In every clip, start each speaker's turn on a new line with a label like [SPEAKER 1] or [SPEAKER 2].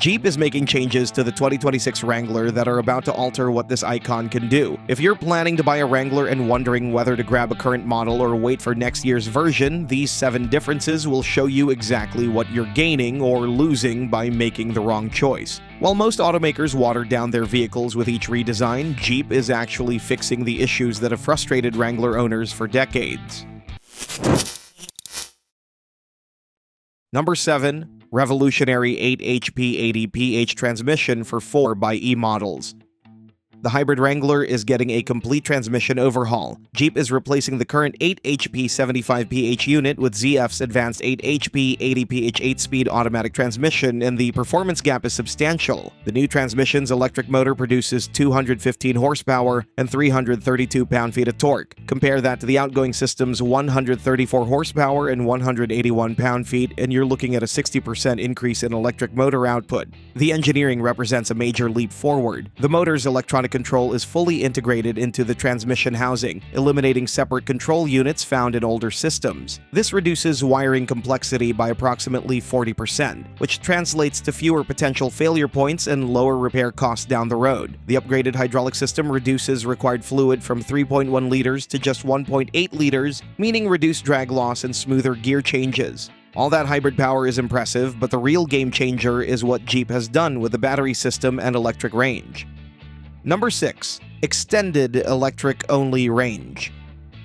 [SPEAKER 1] Jeep is making changes to the 2026 Wrangler that are about to alter what this icon can do. If you're planning to buy a Wrangler and wondering whether to grab a current model or wait for next year's version, these 7 differences will show you exactly what you're gaining or losing by making the wrong choice. While most automakers water down their vehicles with each redesign, Jeep is actually fixing the issues that have frustrated Wrangler owners for decades. Number 7. Revolutionary 8 HP 80 PH transmission for 4xe models. The hybrid Wrangler is getting a complete transmission overhaul. Jeep is replacing the current 8 HP 75 PH unit with ZF's advanced 8 HP 80 PH 8-speed automatic transmission, and the performance gap is substantial. The new transmission's electric motor produces 215 horsepower and 332 pound-feet of torque. Compare that to the outgoing system's 134 horsepower and 181 pound-feet, and you're looking at a 60% increase in electric motor output. The engineering represents a major leap forward. The motor's electronic control is fully integrated into the transmission housing, eliminating separate control units found in older systems. This reduces wiring complexity by approximately 40%, which translates to fewer potential failure points and lower repair costs down the road. The upgraded hydraulic system reduces required fluid from 3.1 liters to just 1.8 liters, meaning reduced drag loss and smoother gear changes. All that hybrid power is impressive, but the real game changer is what Jeep has done with the battery system and electric range. Number 6. Extended electric-only range.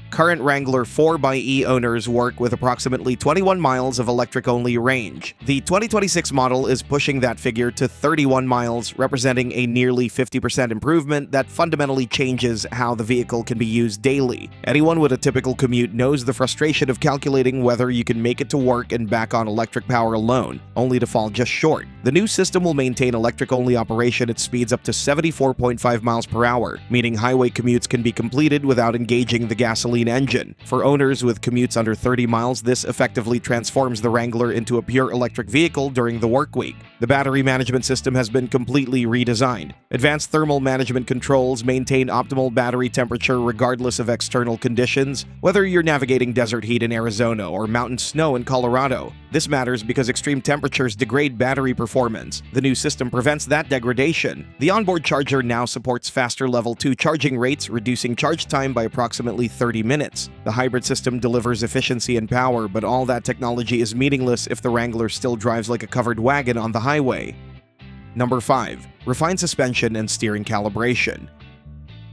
[SPEAKER 1] Current Wrangler 4xe owners work with approximately 21 miles of electric-only range. The 2026 model is pushing that figure to 31 miles, representing a nearly 50% improvement that fundamentally changes how the vehicle can be used daily. Anyone with a typical commute knows the frustration of calculating whether you can make it to work and back on electric power alone, only to fall just short. The new system will maintain electric-only operation at speeds up to 74.5 miles per hour, meaning highway commutes can be completed without engaging the gasoline engine. For owners with commutes under 30 miles, this effectively transforms the Wrangler into a pure electric vehicle during the work week. The battery management system has been completely redesigned. Advanced thermal management controls maintain optimal battery temperature regardless of external conditions, whether you're navigating desert heat in Arizona or mountain snow in Colorado. This matters because extreme temperatures degrade battery performance. The new system prevents that degradation. The onboard charger now supports faster level 2 charging rates, reducing charge time by approximately 30 minutes. The hybrid system delivers efficiency and power, but all that technology is meaningless if the Wrangler still drives like a covered wagon on the highway. Number 5. Refined suspension and steering calibration.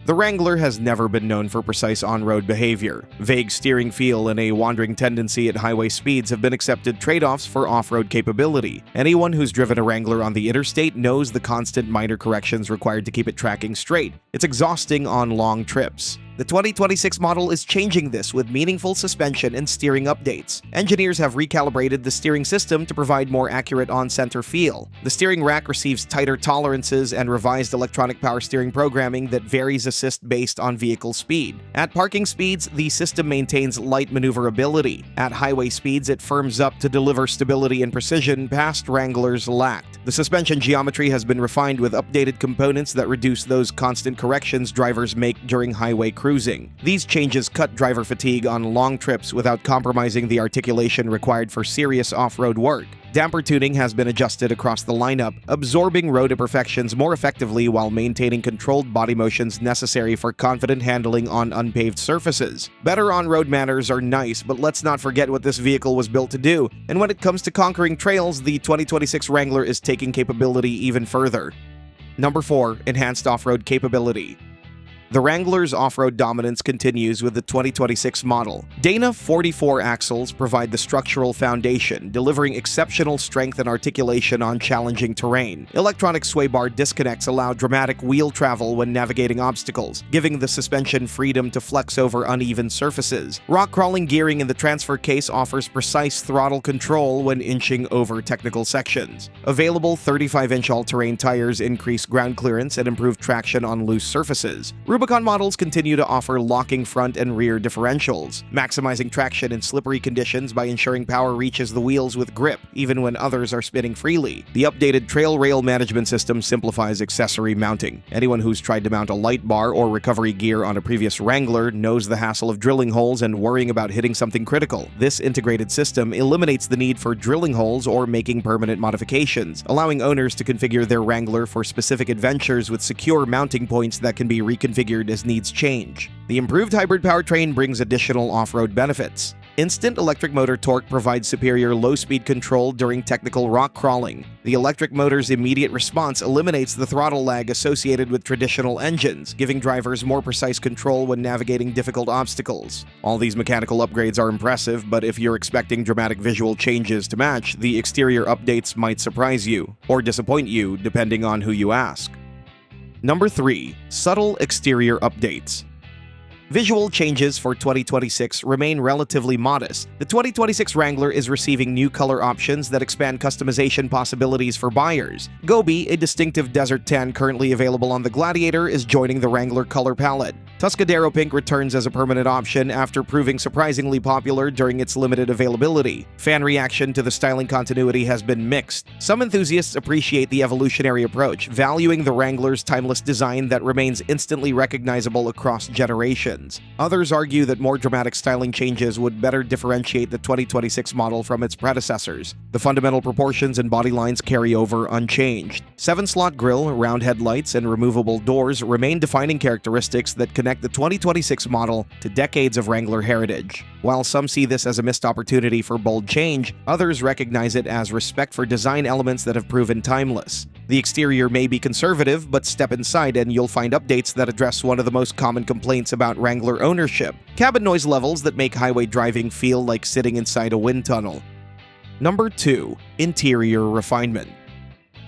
[SPEAKER 1] The Wrangler has never been known for precise on-road behavior. Vague steering feel and a wandering tendency at highway speeds have been accepted trade-offs for off-road capability. Anyone who's driven a Wrangler on the interstate knows the constant minor corrections required to keep it tracking straight. It's exhausting on long trips. The 2026 model is changing this with meaningful suspension and steering updates. Engineers have recalibrated the steering system to provide more accurate on-center feel. The steering rack receives tighter tolerances and revised electronic power steering programming that varies assist based on vehicle speed. At parking speeds, the system maintains light maneuverability. At highway speeds, it firms up to deliver stability and precision past Wranglers lacked. The suspension geometry has been refined with updated components that reduce those constant corrections drivers make during highway cruising. These changes cut driver fatigue on long trips without compromising the articulation required for serious off-road work. Damper tuning has been adjusted across the lineup, absorbing road imperfections more effectively while maintaining controlled body motions necessary for confident handling on unpaved surfaces. Better on-road manners are nice, but let's not forget what this vehicle was built to do, and when it comes to conquering trails, the 2026 Wrangler is taking capability even further. Number 4. Enhanced off-road capability. The Wrangler's off-road dominance continues with the 2026 model. Dana 44 axles provide the structural foundation, delivering exceptional strength and articulation on challenging terrain. Electronic sway bar disconnects allow dramatic wheel travel when navigating obstacles, giving the suspension freedom to flex over uneven surfaces. Rock-crawling gearing in the transfer case offers precise throttle control when inching over technical sections. Available 35-inch all-terrain tires increase ground clearance and improve traction on loose surfaces. Rubicon models continue to offer locking front and rear differentials, maximizing traction in slippery conditions by ensuring power reaches the wheels with grip, even when others are spinning freely. The updated trail rail management system simplifies accessory mounting. Anyone who's tried to mount a light bar or recovery gear on a previous Wrangler knows the hassle of drilling holes and worrying about hitting something critical. This integrated system eliminates the need for drilling holes or making permanent modifications, allowing owners to configure their Wrangler for specific adventures with secure mounting points that can be reconfigured as needs change. The improved hybrid powertrain brings additional off-road benefits. Instant electric motor torque provides superior low-speed control during technical rock crawling. The electric motor's immediate response eliminates the throttle lag associated with traditional engines, giving drivers more precise control when navigating difficult obstacles. All these mechanical upgrades are impressive, but if you're expecting dramatic visual changes to match, the exterior updates might surprise you, or disappoint you, depending on who you ask. Number 3. Subtle exterior updates. Visual changes for 2026 remain relatively modest. The 2026 Wrangler is receiving new color options that expand customization possibilities for buyers. Gobi, a distinctive desert tan currently available on the Gladiator, is joining the Wrangler color palette. Tuscadero Pink returns as a permanent option after proving surprisingly popular during its limited availability. Fan reaction to the styling continuity has been mixed. Some enthusiasts appreciate the evolutionary approach, valuing the Wrangler's timeless design that remains instantly recognizable across generations. Others argue that more dramatic styling changes would better differentiate the 2026 model from its predecessors. The fundamental proportions and body lines carry over unchanged. 7-slot grille, round headlights, and removable doors remain defining characteristics that connect the 2026 model to decades of Wrangler heritage. While some see this as a missed opportunity for bold change, others recognize it as respect for design elements that have proven timeless. The exterior may be conservative, but step inside and you'll find updates that address one of the most common complaints about Wrangler ownership: cabin noise levels that make highway driving feel like sitting inside a wind tunnel. Number 2. Interior refinement.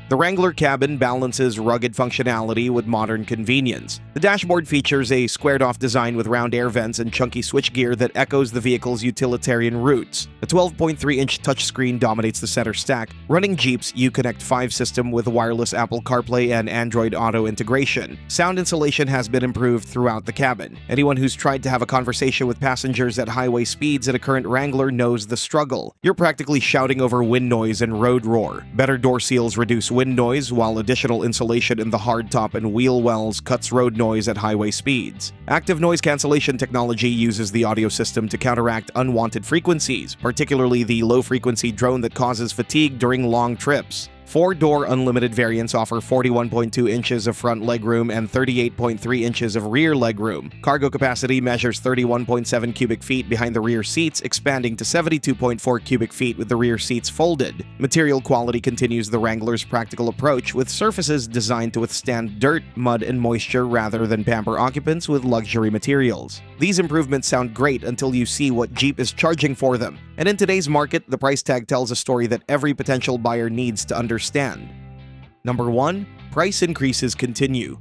[SPEAKER 1] The Wrangler cabin balances rugged functionality with modern convenience. The dashboard features a squared-off design with round air vents and chunky switchgear that echoes the vehicle's utilitarian roots. A 12.3-inch touchscreen dominates the center stack, running Jeep's Uconnect 5 system with wireless Apple CarPlay and Android Auto integration. Sound insulation has been improved throughout the cabin. Anyone who's tried to have a conversation with passengers at highway speeds in a current Wrangler knows the struggle. You're practically shouting over wind noise and road roar. Better door seals reduce wind noise, while additional insulation in the hardtop and wheel wells cuts road noise at highway speeds. Active noise cancellation technology uses the audio system to counteract unwanted frequencies, particularly the low-frequency drone that causes fatigue during long trips. 4-door unlimited variants offer 41.2 inches of front legroom and 38.3 inches of rear legroom. Cargo capacity measures 31.7 cubic feet behind the rear seats, expanding to 72.4 cubic feet with the rear seats folded. Material quality continues the Wrangler's practical approach, with surfaces designed to withstand dirt, mud, and moisture rather than pamper occupants with luxury materials. These improvements sound great until you see what Jeep is charging for them. And in today's market, the price tag tells a story that every potential buyer needs to understand. Number 1. Price increases continue.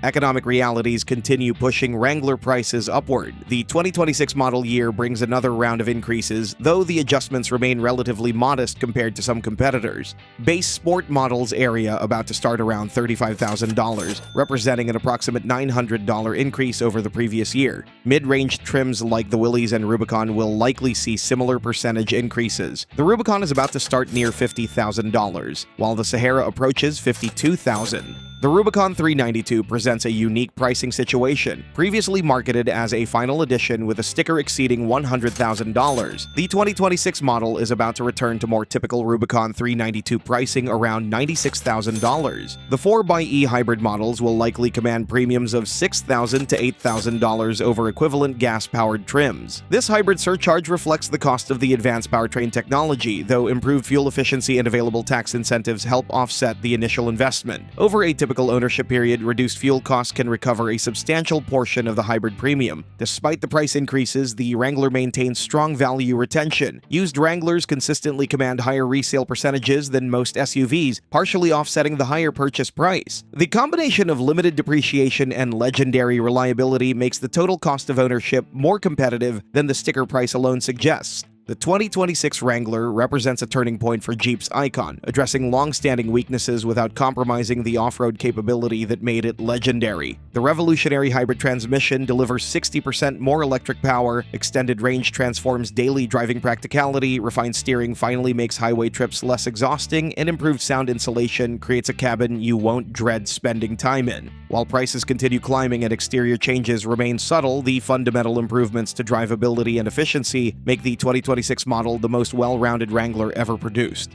[SPEAKER 1] Economic realities continue pushing Wrangler prices upward. The 2026 model year brings another round of increases, though the adjustments remain relatively modest compared to some competitors. Base sport models area about to start around $35,000, representing an approximate $900 increase over the previous year. Mid-range trims like the Willys and Rubicon will likely see similar percentage increases. The Rubicon is about to start near $50,000, while the Sahara approaches $52,000. The Rubicon 392 presents a unique pricing situation. Previously marketed as a final edition with a sticker exceeding $100,000, the 2026 model is about to return to more typical Rubicon 392 pricing around $96,000. The 4xe hybrid models will likely command premiums of $6,000 to $8,000 over equivalent gas-powered trims. This hybrid surcharge reflects the cost of the advanced powertrain technology, though improved fuel efficiency and available tax incentives help offset the initial investment. Over a typical ownership period, reduced fuel costs can recover a substantial portion of the hybrid premium. Despite the price increases, the Wrangler maintains strong value retention. Used Wranglers consistently command higher resale percentages than most SUVs, partially offsetting the higher purchase price. The combination of limited depreciation and legendary reliability makes the total cost of ownership more competitive than the sticker price alone suggests. The 2026 Wrangler represents a turning point for Jeep's icon, addressing long-standing weaknesses without compromising the off-road capability that made it legendary. The revolutionary hybrid transmission delivers 60% more electric power, extended range transforms daily driving practicality, refined steering finally makes highway trips less exhausting, and improved sound insulation creates a cabin you won't dread spending time in. While prices continue climbing and exterior changes remain subtle, the fundamental improvements to drivability and efficiency make the 2026 model the most well-rounded Wrangler ever produced.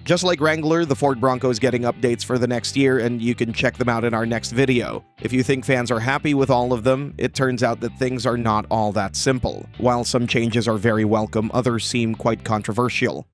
[SPEAKER 1] Just like Wrangler, the Ford Bronco is getting updates for the next year, and you can check them out in our next video. If you think fans are happy with all of them, it turns out that things are not all that simple. While some changes are very welcome, others seem quite controversial.